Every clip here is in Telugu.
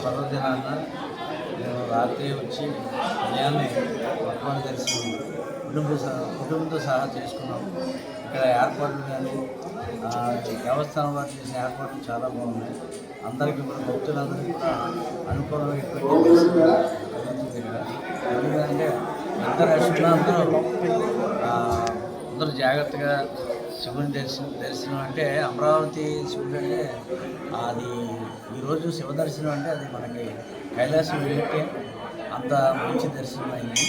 పర్వదినాన మేము రాత్రి వచ్చి ఉదయాన్నే భగవాన్ దర్శనం కుటుంబంతో సహా చేసుకున్నాం. ఇక్కడ ఏర్పాట్లు కానీ దేవస్థానం వారు చేసిన ఏర్పాట్లు చాలా బాగున్నాయి. అందరికీ కూడా భక్తులందరికీ కూడా అనుకూలమైనటువంటి దర్శనం కలుగుతుంది ఇక్కడ. ఎందుకంటే అంతరాష్ట్రంలో అందరూ జాగ్రత్తగా శివుని దర్శనం అంటే అమరావతి శివుడు అంటే అది ఈరోజు శివ దర్శనం అంటే అది మనకి కైలాసం వెళ్ళితే అంత మంచి దర్శనం అయింది.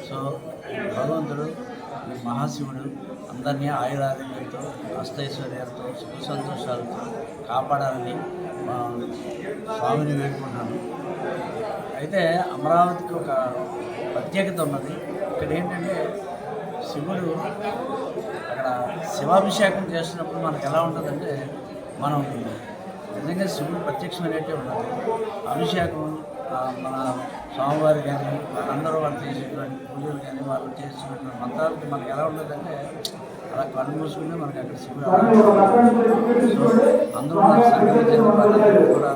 సో భగవంతుడు మహాశివుడు అందరినీ ఆయురారోగ్యంతో అష్టైశ్వర్యాలతో సుఖ సంతోషాలతో కాపాడాలని స్వామిని వేడుకుంటున్నాను. అయితే అమరావతికి ఒక ప్రత్యేకత ఉన్నది. ఇక్కడ ఏంటంటే శివుడు అక్కడ శివాభిషేకం చేస్తున్నప్పుడు మనకు ఎలా ఉంటుందంటే మనం నిజంగా శివుడు ప్రత్యక్షమైనట్టే ఉన్నది. అభిషేకం మన స్వామివారి కానీ వాళ్ళందరూ వాళ్ళు చేసేటువంటి పూజలు కానీ వాళ్ళు చేస్తున్నటువంటి మంత్రాలకి మనకు ఎలా ఉంటుందంటే అలా కళ్ళు మూసుకుంటే మనకి అక్కడ శివుడు సో అందరూ సంఘటన కూడా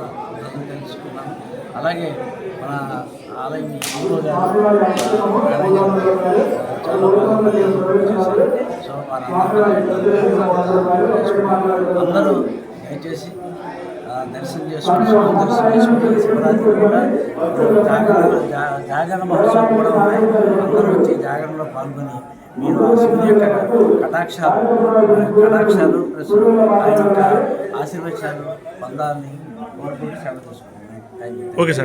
తెలుసుకున్నాను. అలాగే మన ఆలయం చాలా సో అందరూ దయచేసి దర్శనం చేసుకుని శివరాత్రి కూడా జాగరణ మహోత్సవం కూడా ఉన్నాయి. అందరూ వచ్చి జాగరణలో పాల్గొని మీరు శివుని యొక్క కటాక్షాలు ప్లస్ ఆయన యొక్క ఆశీర్వచనాలు పొందాలని కోరుకుంటూ సెలవు తీసుకుంటున్నాను. Thank you.